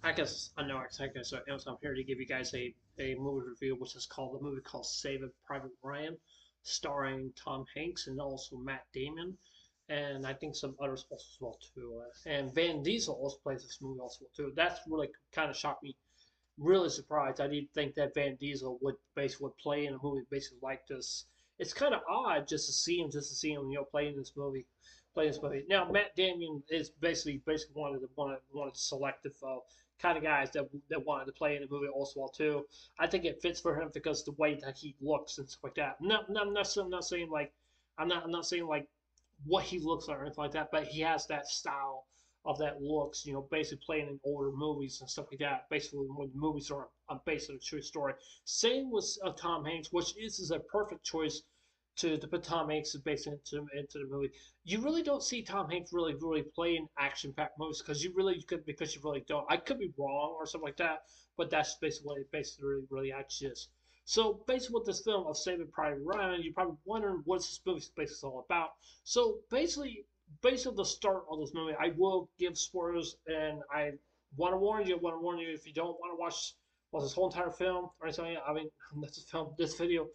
I guess I know exactly. So I'm here to give you guys a movie review, which is called the movie called Saving Private Ryan, starring Tom Hanks and also Matt Damon, and I think some others also as well too. And Van Diesel also plays this movie also too. That's really kind of shocked me. Really surprised. I didn't think that Van Diesel would play in a movie basically like this. It's kind of odd just to see him, play in this movie, play this movie. Now Matt Damon is basically one of the selective kind of guys that wanted to play in the movie also well too. I think it fits for him because the way that he looks and stuff like that. I'm not saying like I'm not saying like what he looks like or anything like that, but he has that style of that looks, basically playing in older movies and stuff like that. Basically, when the movies are based on a true story. Same with Tom Hanks, which is a perfect choice to put Tom Hanks based into the movie. You really don't see Tom Hanks really play in action packed movies because you really don't. I could be wrong or something like that, but that's basically what it basically really actually is. So basically, with this film of Saving Private Ryan, you're probably wondering what this movie basically all about. So based on the start of this movie, I will give spoilers, and I want to warn you if you don't want to watch this whole entire film or anything. I mean, this video.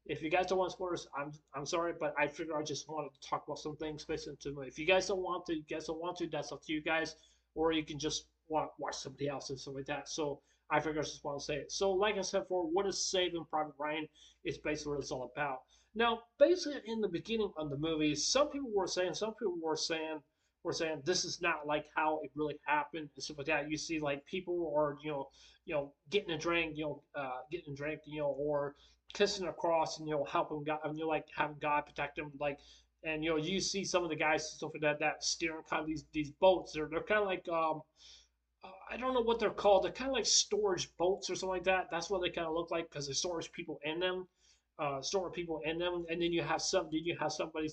If you guys don't want spoilers, I'm sorry, but I figure I just wanted to talk about some things based into the movie. If you guys don't want to, you guys don't want to. That's up to you guys, or you can just watch somebody else and stuff like that. So I figure I just want to say it. So, like I said before, what is Saving Private Ryan? Is basically what it's all about. Now, basically, in the beginning of the movie, some people were saying this is not like how it really happened and stuff like that. You see, like people are, getting a drink, getting a drink, or kissing across, and helping God, like having God protect them, like, and you see some of the guys and stuff like that steering kind of these boats. They're kind of like I don't know what they're called. They're kind of like storage boats or something like that. That's what they kind of look like because there's storage people in them, and then you have somebody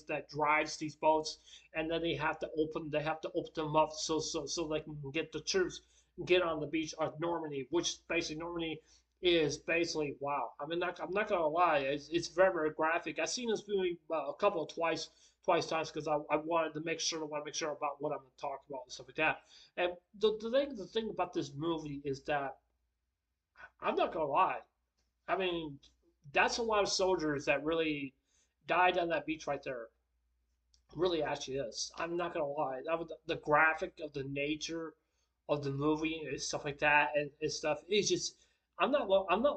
that drives these boats, and then they have to open them up so they can get the troops get on the beach of Normandy, which basically Normandy is basically wow. I mean, I'm not gonna lie, it's very graphic. I've seen this movie a couple of twice times because I wanted to make sure about what I'm going to talk about and stuff like that. And the thing about this movie is that I'm not gonna lie. I mean, that's a lot of soldiers that really died on that beach right there. Really, actually is. I'm not gonna lie. That was the graphic of the nature of the movie and stuff like that and stuff. It's just I'm not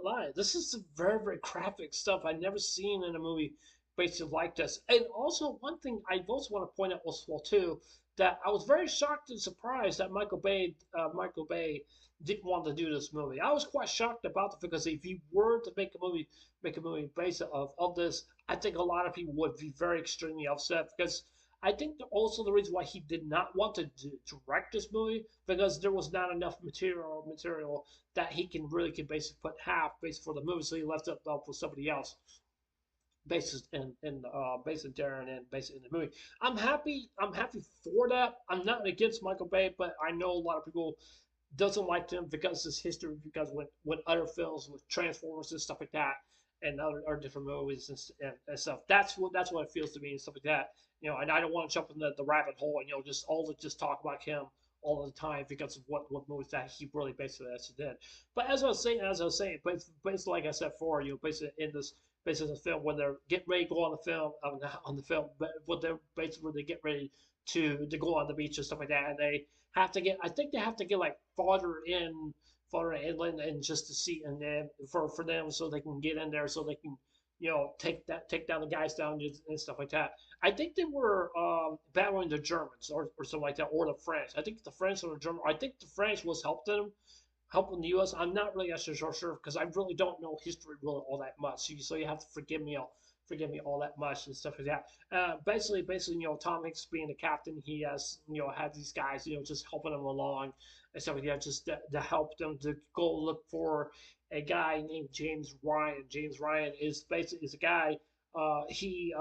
lying. This is some very graphic stuff I never seen in a movie basically like this. And also one thing I also want to point out as well too that I was very shocked and surprised that Michael Bay didn't want to do this movie. I was quite shocked about it because if he were to make a movie based of this, I think a lot of people would be very extremely upset because I think also the reason why he did not want to direct this movie because there was not enough material that he can basically put half based for the movie, so he left it up for somebody else basis based in Darren and based in the movie. I'm happy for that. I'm not against Michael Bay, but I know a lot of people doesn't like him because his history because when other films with Transformers and stuff like that and other different movies and stuff. That's what it feels to me and stuff like that. And I don't want to jump in the rabbit hole and just talk about him all the time because of what movies that he really basically actually did. But as I was saying, basically like I said before, basically in this basically the film when they're getting ready to go on the film on the film, but what they're basically when they get ready to go on the beach and stuff like that, and they have to get I think they have to get like fodder inland and just to see and then for them so they can get in there so they can take down the guys down and stuff like that. I think they were battling the Germans or something like that or the French. I think the French or the German. I think the French was helping the U.S. I'm not really actually sure because I really don't know history really all that much. So you have to forgive me all that much and stuff like that. Basically, Tom Hanks being the captain, he has had these guys, just helping them along and stuff like that, just to help them to go look for a guy named James Ryan. James Ryan is a guy. He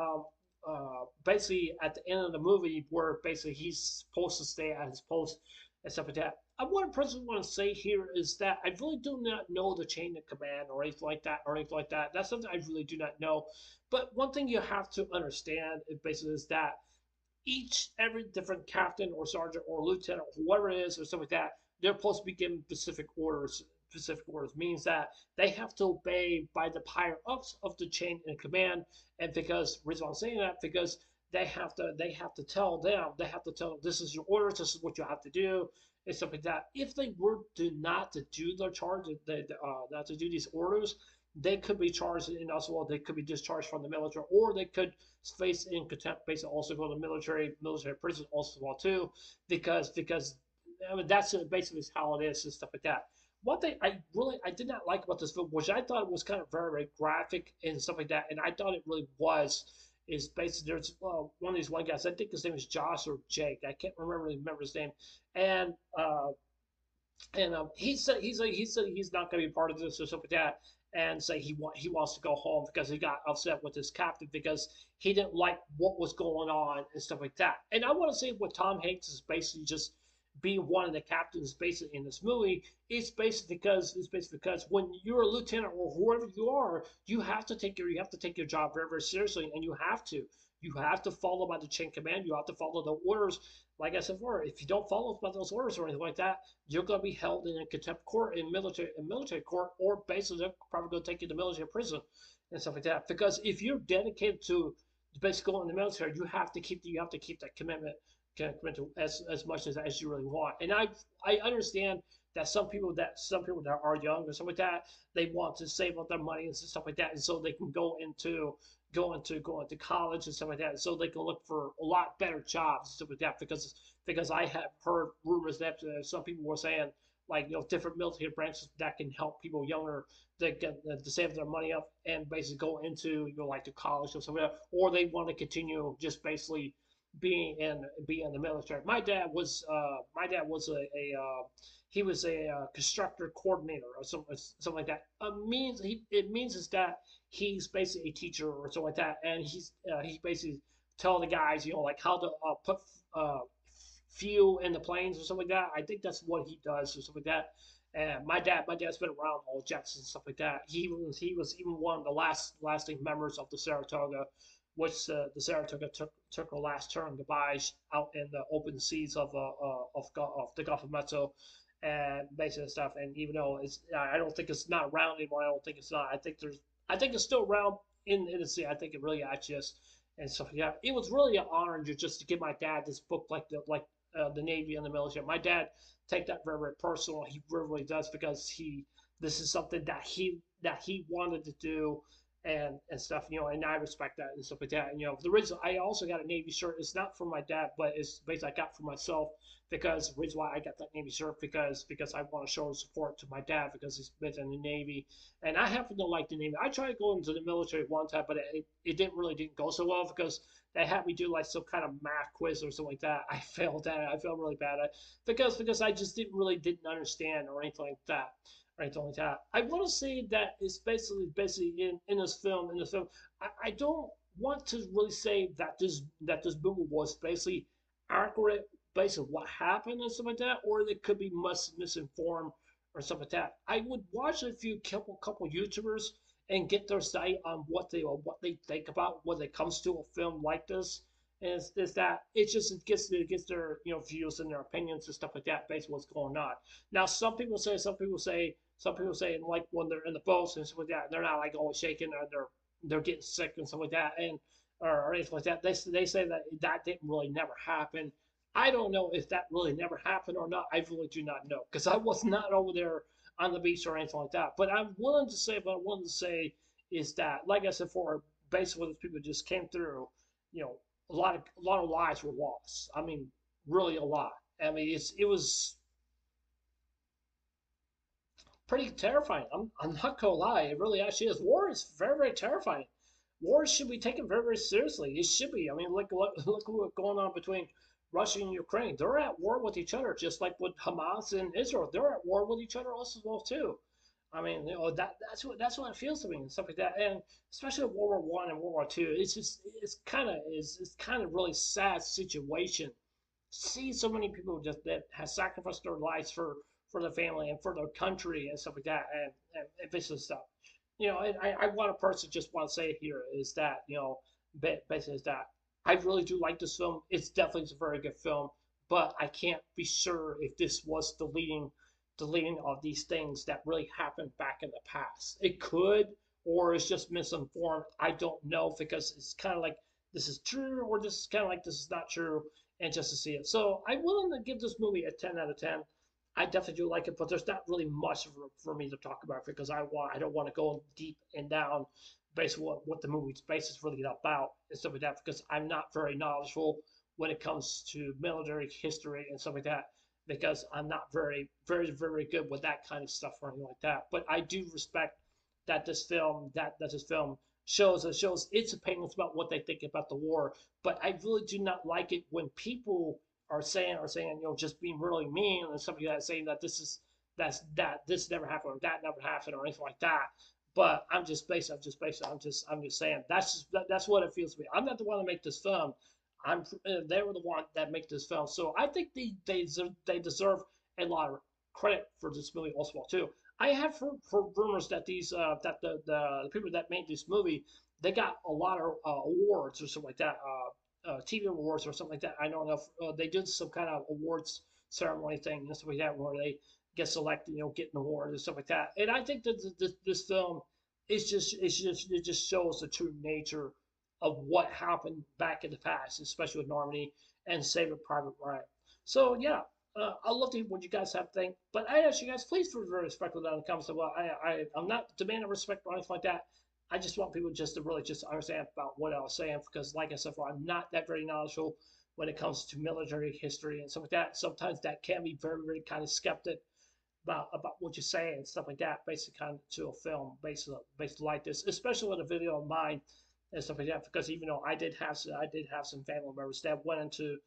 basically at the end of the movie where basically he's supposed to stay at his post and stuff like that. I want to personally want to say here is that I really do not know the chain of command or anything like that or anything like that. That's something I really do not know. But one thing you have to understand is basically is that every different captain or sergeant or lieutenant or whoever it is or something like that they're supposed to be given specific orders. Specific orders means that they have to obey by the higher ups of the chain in command. And because reason why I'm saying that, because they have to tell them, they have to tell them, this is your orders, this is what you have to do, and stuff like that. If they were to not to do their charge, not to do these orders, they could be charged, and also well, they could be discharged from the military, or they could face in contempt, basically also go to military prison also well too, because I mean, that's basically how it is and stuff like that. One thing I did not like about this film, which I thought was kind of very graphic and stuff like that, and I thought it really was, is basically there's one of these one guys. I think his name is Josh or Jake. I can't remember his name, and he said he's not going to be part of this or something like that, and say he wants to go home because he got upset with his captain because he didn't like what was going on and stuff like that. And I want to say what Tom Hanks is basically just being one of the captains basically in this movie. It's basically because when you're a lieutenant or whoever you are, you have to take your job very very seriously, and you have to follow by the chain command. You have to follow the orders. Like I said before, if you don't follow by those orders or anything like that, you're going to be held in a contempt court in military court, or basically they're probably going to take you to military prison and stuff like that. Because if you're dedicated to basically going in the military, you have to keep that commitment to as much as you really want. And I understand that some people that are young or something like that, they want to save up their money and stuff like that, and so they can go into college and stuff like that, so they can look for a lot better jobs and stuff like that. Because I have heard rumors that some people were saying, like, different military branches that can help people younger that get to save their money up and basically go into like to college or something like that, or they want to continue just basically being in the military. My dad was he was a constructor coordinator or something like that. It means is that he's basically a teacher or something like that, and he basically tell the guys, like how to put uh, fuel in the planes or something like that. I think that's what he does or something like that. And my dad's been around all jets and stuff like that. He was even one of the lasting members of the Saratoga, which the Saratoga took her last turn goodbye out in the open seas of the Gulf of Mexico, and basically stuff. And even though I don't think it's not around anymore. I don't think it's not. I think it's still around in the sea. I think it really actually is. And so yeah, it was really an honor just to give my dad this book, the Navy and the military. My dad take that very very personal. He really does, because this is something that he wanted to do and stuff, and I respect that and stuff like that. And the reason I also got a Navy shirt is not for my dad, but it's basically I got for myself, because the reason why I got that Navy shirt, because I want to show support to my dad because he's been in the Navy, and I happen to like the Navy. I tried going into the military one time, but it didn't go so well, because they had me do like some kind of math quiz or something like that. I failed at it. I felt really bad at it, because I just didn't understand or anything like that. Right, like that. I want to say that it's basically in this film. I don't want to really say that this movie was basically accurate based on what happened and stuff like that, or it could be misinformed or something like that. I would watch a few couple YouTubers and get their site on what they think about when it comes to a film like this. And is that it gets their views and their opinions and stuff like that based on what's going on. Now some people say like when they're in the boats and stuff like that, they're not like always shaking, or they're getting sick and stuff like that, and or anything like that. They say that didn't really never happen. I don't know if that really never happened or not. I really do not know, because I was not over there on the beach or anything like that. But what I'm willing to say is that, like I said before, basically those people just came through. You know, a lot of lives were lost. I mean, really a lot. I mean, it was pretty terrifying. I'm not gonna lie, it really actually is. War is very very terrifying. War should be taken very very seriously. It should be. I mean, look what's going on between Russia and Ukraine. They're at war with each other, just like with Hamas and Israel. They're at war with each other also as well too. I mean, that's what it feels to me and stuff like that. And especially World War I and World War II, it's kind of really sad situation. See so many people just that have sacrificed their lives for the family and for their country and stuff like that, and basically stuff. And I want to personally just want to say here is that basically is that I really do like this film. It's definitely a very good film, but I can't be sure if this was deleting of these things that really happened back in the past. It could, or it's just misinformed. I don't know because it's kind of like this is true, or this is kind of like this is not true, and just to see it. So I'm willing to give this movie a 10 out of 10. I definitely do like it, but there's not really much for me to talk about because I don't want to go deep and down based on what the movie's base is really about and stuff like that because I'm not very knowledgeable when it comes to military history and stuff like that because I'm not very good with that kind of stuff or anything like that. But I do respect that this film shows its opinions about what they think about the war. But I really do not like it when people are saying just being really mean and somebody that's saying that that this never happened or that never happened or anything like that. But I'm just saying that's what it feels to me. I'm not the one to make this film. They were the one that make this film. So I think they deserve a lot of credit for this movie also too. I have heard rumors that the people that made this movie they got a lot of awards or something like that, TV awards or something like that. I don't know if they did some kind of awards ceremony thing and stuff like that where they get selected, get an award and stuff like that. And I think that this film it just shows the true nature of what happened back in the past, especially with Normandy and Saving Private Ryan. So yeah, I'd love to hear what you guys have to think. But I ask you guys, please be very respectful down in the comments. Well, I'm not demanding respect or anything like that. I just want people just to really just understand about what I was saying because, like I said, I'm not that very knowledgeable when it comes to military history and stuff like that. Sometimes that can be very kind of skeptic about what you say and stuff like that, based kind of to a film based like this, especially with a video of mine and stuff like that. Because even though I did have some family members that went into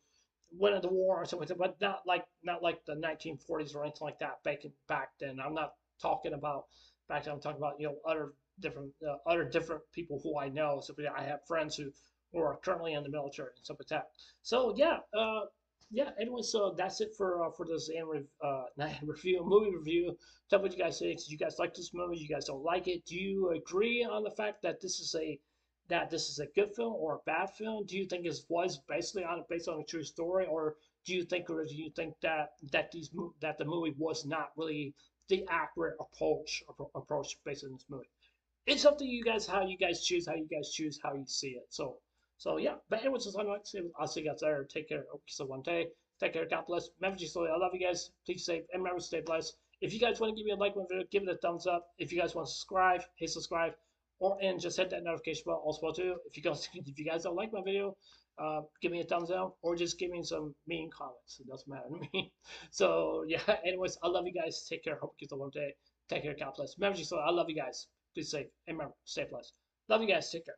war or something like that, but not like the 1940s or anything like that back then. I'm not talking about back then. I'm talking about other different people who I know. So I have friends who are currently in the military and stuff like that. So yeah. Anyway, so that's it for this not review, movie review. Tell me what you guys think. Do you guys like this movie? You guys don't like it? Do you agree on the fact that this is a good film or a bad film? Do you think it was basically based on a true story, or do you think that the movie was not really the accurate approach based on this movie? It's up to you guys how you guys choose how you see it. So yeah. But anyways, I'll see you guys there. Take care. Okay, so one day. Take care. God bless. Remember, I love you guys. Please stay and remember stay blessed. If you guys want to give me a like on the video, give it a thumbs up. If you guys want to subscribe, hit subscribe and just hit that notification bell also too. If you guys don't like my video, give me a thumbs down or just give me some mean comments. It doesn't matter to me. So yeah. Anyways, I love you guys. Take care. Hope you get a one day. Take care. God bless. Remember, I love you guys. Be safe and remember, stay blessed. Love you guys. Take care.